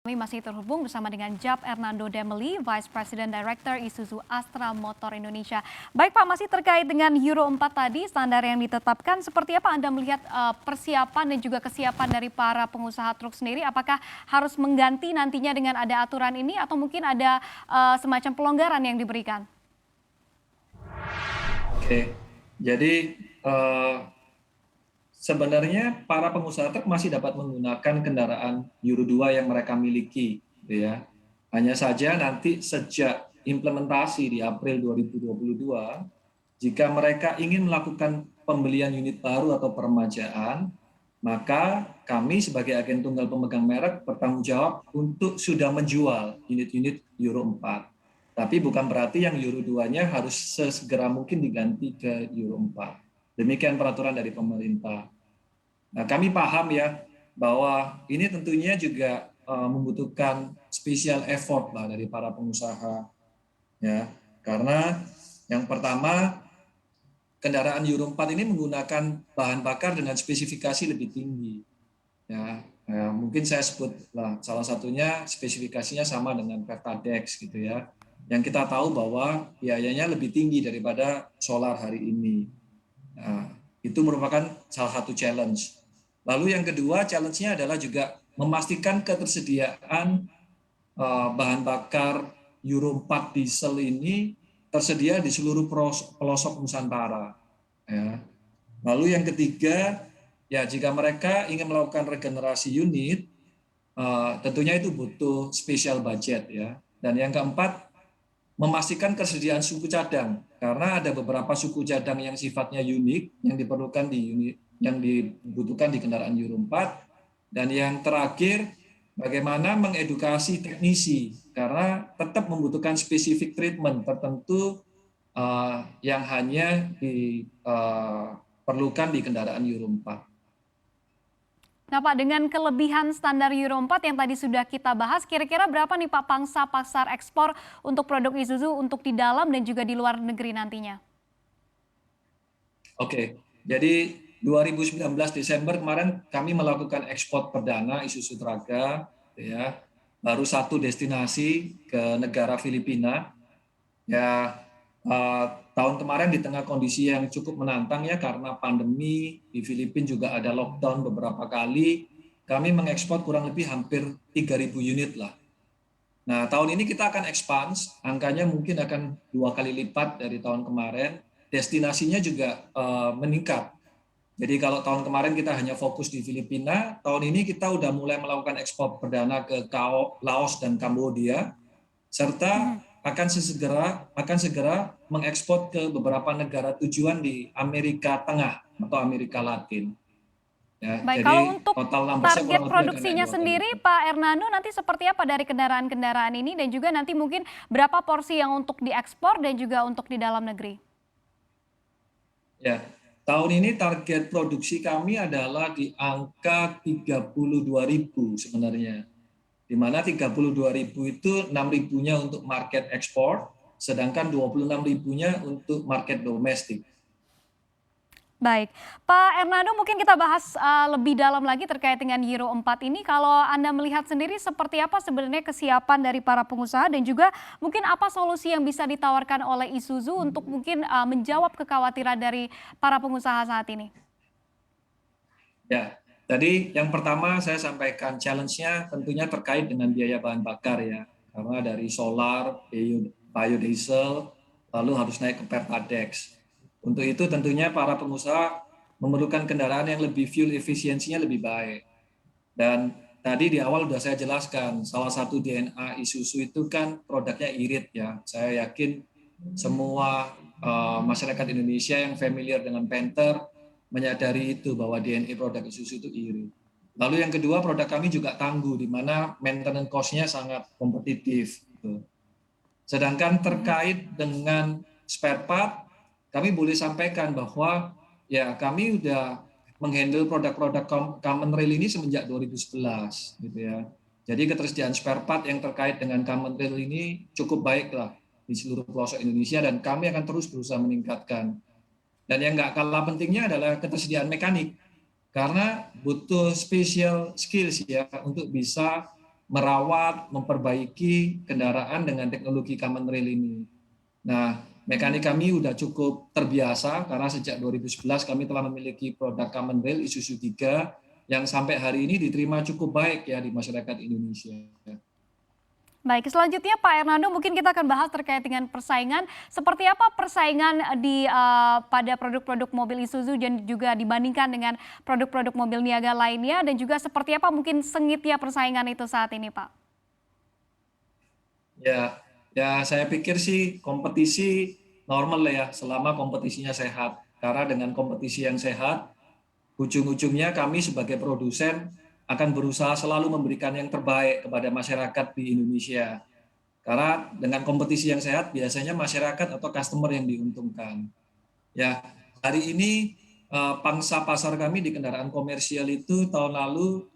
Kami masih terhubung bersama dengan Jap Hernando Demeli, Vice President Director Isuzu Astra Motor Indonesia. Baik Pak, masih terkait dengan Euro 4 tadi, standar yang ditetapkan, seperti apa Anda melihat persiapan dan juga kesiapan dari para pengusaha truk sendiri? Apakah harus mengganti nantinya dengan ada aturan ini atau mungkin ada semacam pelonggaran yang diberikan? Oke, jadi sebenarnya para pengusaha truk masih dapat menggunakan kendaraan Euro 2 yang mereka miliki, gitu ya. Hanya saja nanti sejak implementasi di April 2022, jika mereka ingin melakukan pembelian unit baru atau peremajaan, maka kami sebagai agen tunggal pemegang merek bertanggung jawab untuk sudah menjual unit-unit Euro 4. Tapi bukan berarti yang Euro 2-nya harus sesegera mungkin diganti ke Euro 4. Demikian peraturan dari pemerintah. Nah, kami paham ya bahwa ini tentunya juga membutuhkan special effort lah dari para pengusaha, ya. Karena yang pertama, kendaraan Euro 4 ini menggunakan bahan bakar dengan spesifikasi lebih tinggi, ya. Mungkin saya sebut lah salah satunya spesifikasinya sama dengan Pertadex gitu ya. Yang kita tahu bahwa biayanya lebih tinggi daripada solar hari ini. Nah, itu merupakan salah satu challenge. Lalu yang kedua, challenge-nya adalah juga memastikan ketersediaan bahan bakar Euro 4 diesel ini tersedia di seluruh pelosok Nusantara. Ya. Lalu yang ketiga, ya jika mereka ingin melakukan regenerasi unit, tentunya itu butuh special budget ya. Dan yang keempat, memastikan ketersediaan suku cadang karena ada beberapa suku cadang yang sifatnya unik yang diperlukan di unit yang dibutuhkan di kendaraan Euro 4. Dan yang terakhir, bagaimana mengedukasi teknisi karena tetap membutuhkan spesifik treatment tertentu yang hanya diperlukan di kendaraan Euro 4. Nah Pak, dengan kelebihan standar Euro 4 yang tadi sudah kita bahas, kira-kira berapa nih Pak pangsa pasar ekspor untuk produk Isuzu untuk di dalam dan juga di luar negeri nantinya? Oke, jadi 2019 Desember kemarin kami melakukan ekspor perdana Isuzu Traga, ya, baru satu destinasi ke negara Filipina. Ya, tahun kemarin di tengah kondisi yang cukup menantang ya karena pandemi di Filipina juga ada lockdown beberapa kali, kami mengekspor kurang lebih hampir 3.000 unit lah. Nah, tahun ini kita akan expand, angkanya mungkin akan 2 kali lipat dari tahun kemarin. Destinasinya juga meningkat. Jadi kalau tahun kemarin kita hanya fokus di Filipina, tahun ini kita udah mulai melakukan ekspor perdana ke Laos dan Kambodia, serta akan segera mengekspor ke beberapa negara tujuan di Amerika Tengah atau Amerika Latin. Ya, Baik, kalau jadi untuk total numbers-nya target kurang lebih akan naik produksinya 2 kali sendiri, lipat. Pak Hernando, nanti seperti apa dari kendaraan-kendaraan ini dan juga nanti mungkin berapa porsi yang untuk diekspor dan juga untuk di dalam negeri? Ya, tahun ini target produksi kami adalah di angka 32.000 sebenarnya. Di mana 32.000 itu 6.000-nya untuk market ekspor, sedangkan 26.000-nya untuk market domestik. Baik, Pak Hernando mungkin kita bahas lebih dalam lagi terkait dengan Euro 4 ini. Kalau Anda melihat sendiri seperti apa sebenarnya kesiapan dari para pengusaha dan juga mungkin apa solusi yang bisa ditawarkan oleh Isuzu untuk mungkin menjawab kekhawatiran dari para pengusaha saat ini? Ya, tadi yang pertama saya sampaikan challenge-nya tentunya terkait dengan biaya bahan bakar ya. Karena dari solar, biodiesel, lalu harus naik ke Pertadex. Untuk itu tentunya para pengusaha memerlukan kendaraan yang lebih fuel efisiensinya lebih baik. Dan tadi di awal sudah saya jelaskan, salah satu DNA Isuzu itu kan produknya irit ya. Saya yakin semua masyarakat Indonesia yang familiar dengan Panther menyadari itu bahwa DNA produk Isuzu itu irit. Lalu yang kedua, produk kami juga tangguh, di mana maintenance cost-nya sangat kompetitif. Gitu. Sedangkan terkait dengan spare part, kami boleh sampaikan bahwa ya kami udah menghandle produk-produk Common Rail ini semenjak 2011 gitu ya. Jadi ketersediaan spare part yang terkait dengan Common Rail ini cukup baik lah di seluruh pelosok Indonesia dan kami akan terus berusaha meningkatkan. Dan yang nggak kalah pentingnya adalah ketersediaan mekanik karena butuh special skills ya untuk bisa merawat, memperbaiki kendaraan dengan teknologi common rail ini. Nah, mekanik kami sudah cukup terbiasa karena sejak 2011 kami telah memiliki produk common rail Isuzu 3 yang sampai hari ini diterima cukup baik ya di masyarakat Indonesia. Baik, selanjutnya Pak Hernando mungkin kita akan bahas terkait dengan persaingan. Seperti apa persaingan pada produk-produk mobil Isuzu dan juga dibandingkan dengan produk-produk mobil niaga lainnya dan juga seperti apa mungkin sengitnya persaingan itu saat ini, Pak? Ya, ya saya pikir sih kompetisi normal lah ya selama kompetisinya sehat. Karena dengan kompetisi yang sehat, ujung-ujungnya kami sebagai produsen akan berusaha selalu memberikan yang terbaik kepada masyarakat di Indonesia. Karena dengan kompetisi yang sehat biasanya masyarakat atau customer yang diuntungkan. Ya, hari ini pangsa pasar kami di kendaraan komersial itu tahun lalu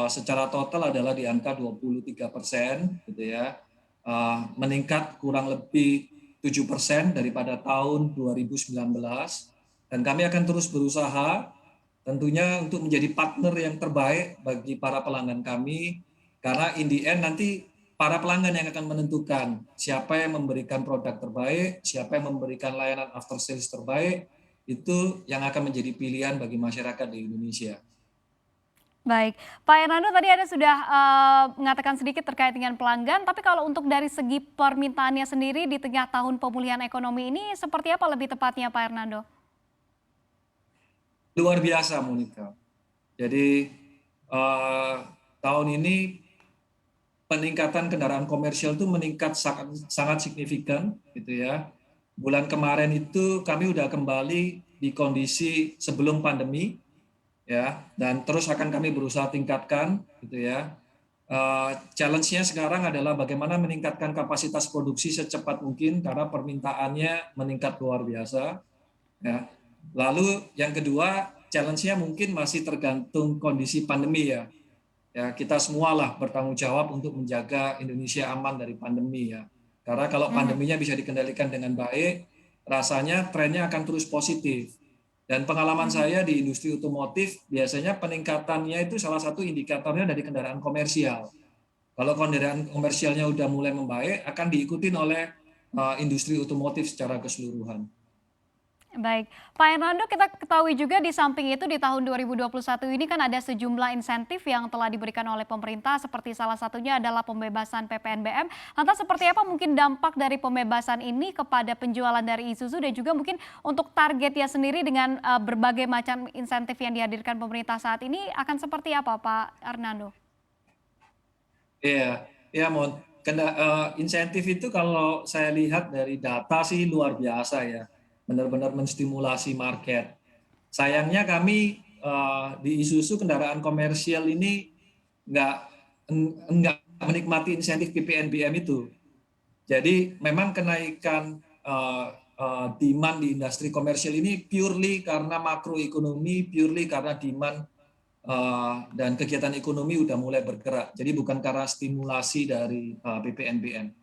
secara total adalah di angka 23%, gitu ya, meningkat kurang lebih 7% daripada tahun 2019, dan kami akan terus berusaha tentunya untuk menjadi partner yang terbaik bagi para pelanggan kami, karena in the end nanti para pelanggan yang akan menentukan siapa yang memberikan produk terbaik, siapa yang memberikan layanan after sales terbaik, itu yang akan menjadi pilihan bagi masyarakat di Indonesia. Baik, Pak Hernando tadi Anda sudah mengatakan sedikit terkait dengan pelanggan, tapi kalau untuk dari segi permintaannya sendiri di tengah tahun pemulihan ekonomi ini seperti apa lebih tepatnya Pak Hernando? Luar biasa, Monica. Jadi eh, tahun ini peningkatan kendaraan komersial itu meningkat sangat signifikan, gitu ya. Bulan kemarin itu kami udah kembali di kondisi sebelum pandemi, ya, dan terus akan kami berusaha tingkatkan, gitu ya. Challenge-nya sekarang adalah bagaimana meningkatkan kapasitas produksi secepat mungkin karena permintaannya meningkat luar biasa. Ya. Lalu yang kedua, challenge-nya mungkin masih tergantung kondisi pandemi ya. Ya, kita semualah bertanggung jawab untuk menjaga Indonesia aman dari pandemi ya. Karena kalau pandeminya bisa dikendalikan dengan baik, rasanya trennya akan terus positif. Dan pengalaman saya di industri otomotif, biasanya peningkatannya itu salah satu indikatornya dari kendaraan komersial. Kalau kendaraan komersialnya udah mulai membaik, akan diikuti oleh industri otomotif secara keseluruhan. Baik, Pak Hernando kita ketahui juga di samping itu di tahun 2021 ini kan ada sejumlah insentif yang telah diberikan oleh pemerintah seperti salah satunya adalah pembebasan PPNBM. Lantas seperti apa mungkin dampak dari pembebasan ini kepada penjualan dari Isuzu dan juga mungkin untuk targetnya sendiri dengan berbagai macam insentif yang dihadirkan pemerintah saat ini akan seperti apa Pak Hernando? Iya, ya Mon. Insentif itu kalau saya lihat dari data sih luar biasa ya, benar-benar menstimulasi market. Sayangnya kami di Isuzu kendaraan komersial ini nggak nggak menikmati insentif PPNBM itu. Jadi memang kenaikan demand di industri komersial ini purely karena makroekonomi, purely karena demand dan kegiatan ekonomi udah mulai bergerak. Jadi bukan karena stimulasi dari PPNBM.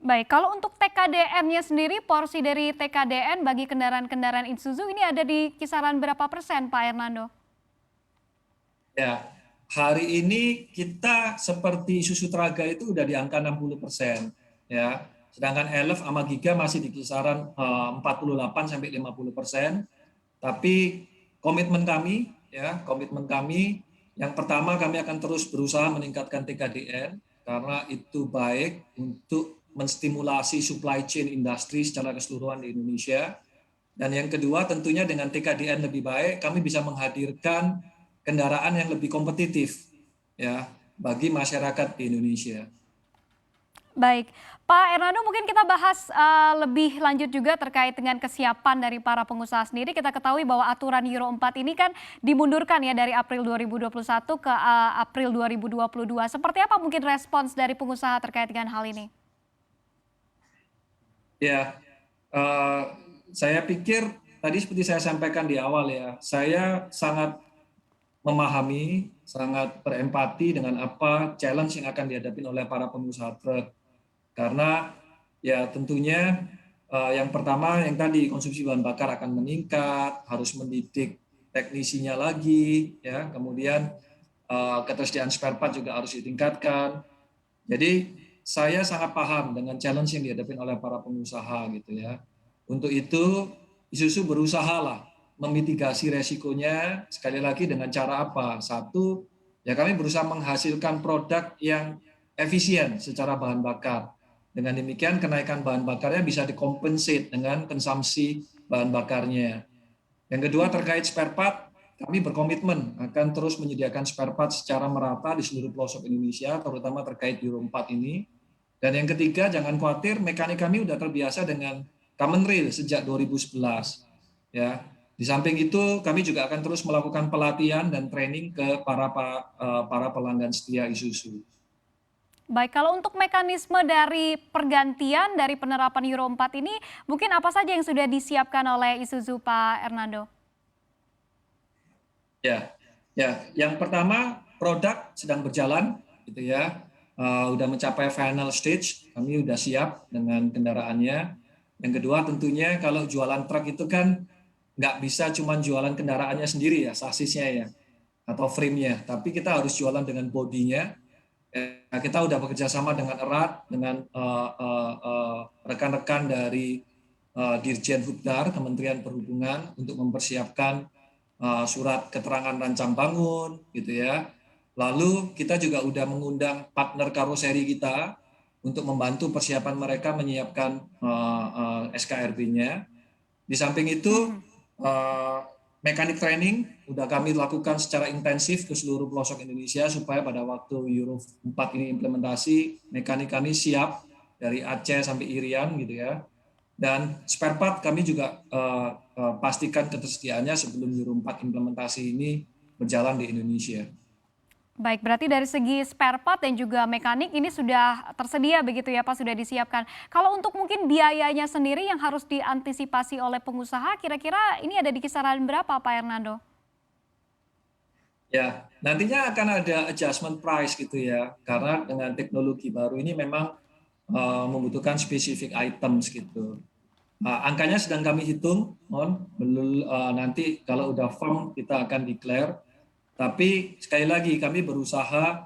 Baik, kalau untuk TKDN-nya sendiri, porsi dari TKDN bagi kendaraan-kendaraan Isuzu ini ada di kisaran berapa persen, Pak Hernando? Ya, hari ini kita seperti Isuzu Traga itu udah di angka 60%, ya. Sedangkan Elf sama Giga masih di kisaran 48 sampai 50%. Tapi komitmen kami yang pertama kami akan terus berusaha meningkatkan TKDN karena itu baik untuk menstimulasi supply chain industri secara keseluruhan di Indonesia. Dan yang kedua tentunya dengan TKDN lebih baik kami bisa menghadirkan kendaraan yang lebih kompetitif ya bagi masyarakat di Indonesia. Baik, Pak Hernando mungkin kita bahas lebih lanjut juga terkait dengan kesiapan dari para pengusaha sendiri. Kita ketahui bahwa aturan Euro 4 ini kan dimundurkan ya dari April 2021 ke April 2022. Seperti apa mungkin respons dari pengusaha terkait dengan hal ini? Ya, eh, saya pikir tadi seperti saya sampaikan di awal ya, saya sangat memahami, sangat berempati dengan apa challenge yang akan dihadapi oleh para pengusaha truk. Karena ya tentunya yang pertama yang tadi konsumsi bahan bakar akan meningkat, harus mendidik teknisinya lagi, ya. Kemudian ketersediaan spare part juga harus ditingkatkan. Jadi saya sangat paham dengan challenge yang dihadapi oleh para pengusaha gitu ya. Untuk itu Isuzu berusaha lah memitigasi resikonya sekali lagi dengan cara apa? Satu, ya kami berusaha menghasilkan produk yang efisien secara bahan bakar. Dengan demikian kenaikan bahan bakarnya bisa dikompensate dengan konsumsi bahan bakarnya. Yang kedua terkait spare part, kami berkomitmen akan terus menyediakan spare part secara merata di seluruh pelosok Indonesia, terutama terkait Euro 4 ini. Dan yang ketiga, jangan khawatir, mekanik kami sudah terbiasa dengan common rail sejak 2011. Ya, di samping itu, kami juga akan terus melakukan pelatihan dan training ke para pelanggan setia Isuzu. Baik, kalau untuk mekanisme dari pergantian dari penerapan Euro 4 ini, mungkin apa saja yang sudah disiapkan oleh Isuzu, Pak Hernando? Ya, ya. Yang pertama produk sedang berjalan, gitu ya. Udah mencapai final stage, kami udah siap dengan kendaraannya. Yang kedua tentunya kalau jualan truk itu kan nggak bisa cuma jualan kendaraannya sendiri ya, sasisnya ya, atau frame-nya. Tapi kita harus jualan dengan bodinya. Kita udah bekerja sama dengan erat dengan rekan-rekan dari Dirjen Hubdar, Kementerian Perhubungan untuk mempersiapkan surat keterangan rancang bangun gitu ya. Lalu kita juga udah mengundang partner karoseri kita untuk membantu persiapan mereka menyiapkan SKRB-nya. Di samping itu mekanik training udah kami lakukan secara intensif ke seluruh pelosok Indonesia supaya pada waktu Euro 4 ini implementasi mekanik kami siap dari Aceh sampai Irian gitu ya. Dan spare part kami juga pastikan ketersediaannya sebelum Euro 4 implementasi ini berjalan di Indonesia. Baik, berarti dari segi spare part dan juga mekanik ini sudah tersedia begitu ya Pak, sudah disiapkan. Kalau untuk mungkin biayanya sendiri yang harus diantisipasi oleh pengusaha, kira-kira ini ada di kisaran berapa Pak Hernando? Ya, nantinya akan ada adjustment price gitu ya, karena dengan teknologi baru ini memang membutuhkan spesifik items gitu. Angkanya sedang kami hitung, belum nanti kalau udah firm kita akan declare. Tapi sekali lagi kami berusaha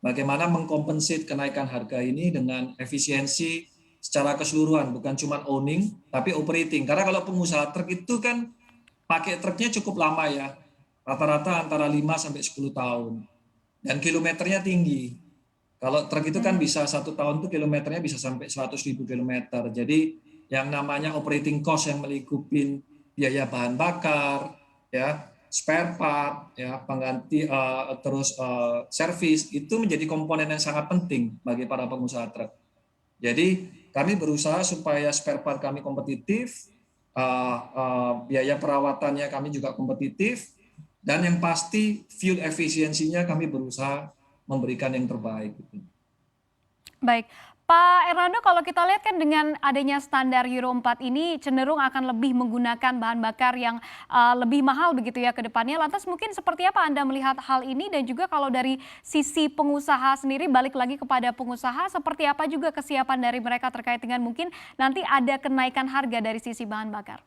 bagaimana mengkompensate kenaikan harga ini dengan efisiensi secara keseluruhan, bukan cuma owning tapi operating. Karena kalau pengusaha truk itu kan pakai truknya cukup lama ya, rata-rata antara 5 sampai 10 tahun dan kilometernya tinggi. Kalau truk itu kan bisa 1 tahun tuh kilometernya bisa sampai 100.000 kilometer. Jadi yang namanya operating cost yang melingkupi biaya bahan bakar, ya, spare part, ya, pengganti terus servis itu menjadi komponen yang sangat penting bagi para pengusaha truk. Jadi kami berusaha supaya spare part kami kompetitif, biaya perawatannya kami juga kompetitif, dan yang pasti fuel efisiensinya kami berusaha memberikan yang terbaik. Baik, Pak Hernando kalau kita lihat kan dengan adanya standar Euro 4 ini cenderung akan lebih menggunakan bahan bakar yang lebih mahal begitu ya ke depannya. Lantas mungkin seperti apa Anda melihat hal ini dan juga kalau dari sisi pengusaha sendiri balik lagi kepada pengusaha seperti apa juga kesiapan dari mereka terkait dengan mungkin nanti ada kenaikan harga dari sisi bahan bakar?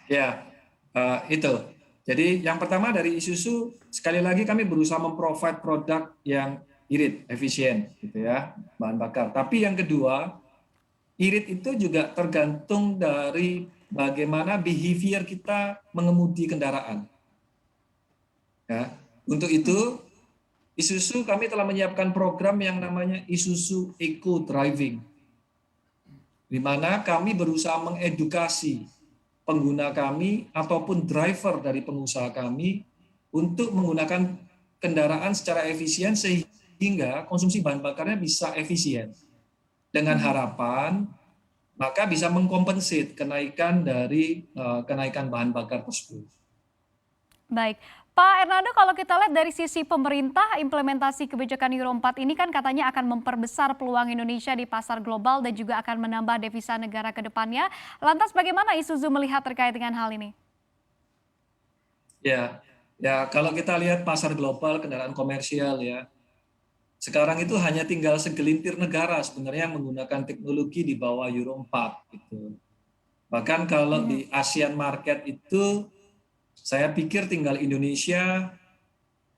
Ya, itu. Jadi yang pertama dari Isuzu, sekali lagi kami berusaha memprovide produk yang irit, efisien, gitu ya, bahan bakar. Tapi yang kedua, irit itu juga tergantung dari bagaimana behavior kita mengemudi kendaraan. Ya, untuk itu, Isuzu kami telah menyiapkan program yang namanya Isuzu Eco Driving, di mana kami berusaha mengedukasi pengguna kami ataupun driver dari pengusaha kami untuk menggunakan kendaraan secara efisien sehingga konsumsi bahan bakarnya bisa efisien. Dengan harapan maka bisa mengkompensate kenaikan dari kenaikan bahan bakar tersebut. Baik, Pak Hernando kalau kita lihat dari sisi pemerintah implementasi kebijakan Euro 4 ini kan katanya akan memperbesar peluang Indonesia di pasar global dan juga akan menambah devisa negara ke depannya. Lantas bagaimana Isuzu melihat terkait dengan hal ini? Ya, ya kalau kita lihat pasar global kendaraan komersial ya, sekarang itu hanya tinggal segelintir negara sebenarnya yang menggunakan teknologi di bawah Euro 4 gitu. Bahkan kalau di ASEAN market itu saya pikir tinggal Indonesia,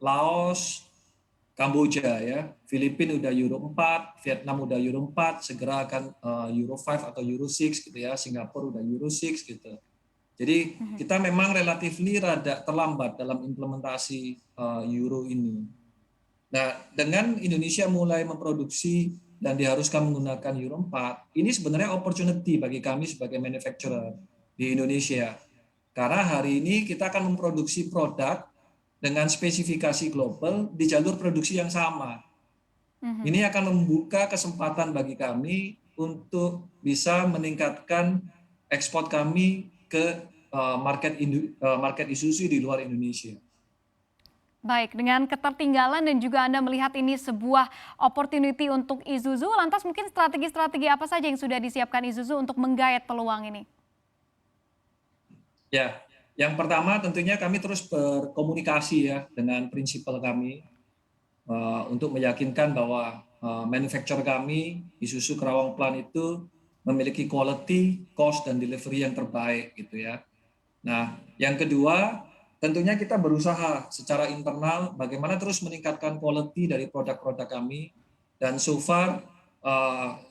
Laos, Kamboja ya, Filipina udah Euro 4, Vietnam udah Euro 4, segera akan Euro 5 atau Euro 6 gitu ya, Singapura udah Euro 6 gitu. Jadi kita memang relatifly rada terlambat dalam implementasi Euro ini. Nah, dengan Indonesia mulai memproduksi dan diharuskan menggunakan Euro 4, ini sebenarnya opportunity bagi kami sebagai manufacturer di Indonesia. Karena hari ini kita akan memproduksi produk dengan spesifikasi global di jalur produksi yang sama. Ini akan membuka kesempatan bagi kami untuk bisa meningkatkan ekspor kami ke market Isuzu di luar Indonesia. Baik, dengan ketertinggalan dan juga Anda melihat ini sebuah opportunity untuk Isuzu, lantas mungkin strategi-strategi apa saja yang sudah disiapkan Isuzu untuk menggayat peluang ini? Ya, yang pertama tentunya kami terus berkomunikasi ya dengan prinsipal kami untuk meyakinkan bahwa manufacturer kami Isuzu Kerawang Plant itu memiliki quality, cost dan delivery yang terbaik gitu ya. Nah, yang kedua, tentunya kita berusaha secara internal bagaimana terus meningkatkan quality dari produk-produk kami. Dan so far,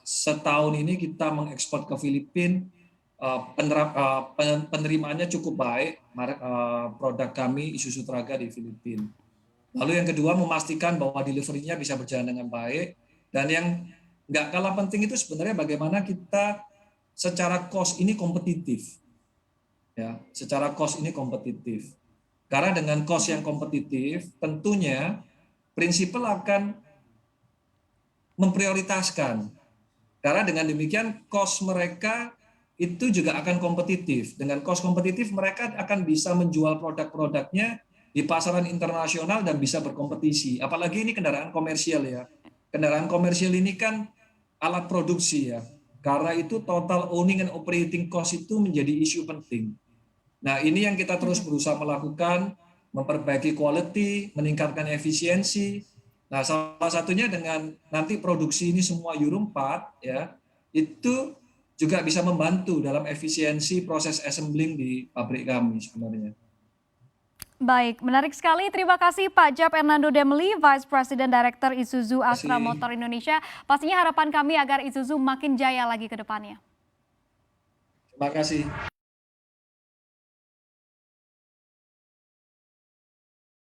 setahun ini kita mengekspor ke Filipina, penerimaannya cukup baik produk kami Isuzu Traga di Filipina. Lalu yang kedua, memastikan bahwa delivery-nya bisa berjalan dengan baik. Dan yang nggak kalah penting itu sebenarnya bagaimana kita secara cost ini kompetitif. Ya, secara cost ini kompetitif. Karena dengan cost yang kompetitif, tentunya prinsipal akan memprioritaskan. Karena dengan demikian cost mereka itu juga akan kompetitif. Dengan cost kompetitif mereka akan bisa menjual produk-produknya di pasaran internasional dan bisa berkompetisi. Apalagi ini kendaraan komersial ya. Kendaraan komersial ini kan alat produksi ya. Karena itu total owning and operating cost itu menjadi isu penting. Nah, ini yang kita terus berusaha melakukan, memperbaiki quality, meningkatkan efisiensi. Nah, salah satunya dengan nanti produksi ini semua Euro 4 ya, itu juga bisa membantu dalam efisiensi proses assembling di pabrik kami sebenarnya. Baik, menarik sekali. Terima kasih Pak Jap Hernando Demeli, Vice President Director Isuzu Terima Astra kasih. Motor Indonesia. Pastinya harapan kami agar Isuzu makin jaya lagi ke depannya. Terima kasih.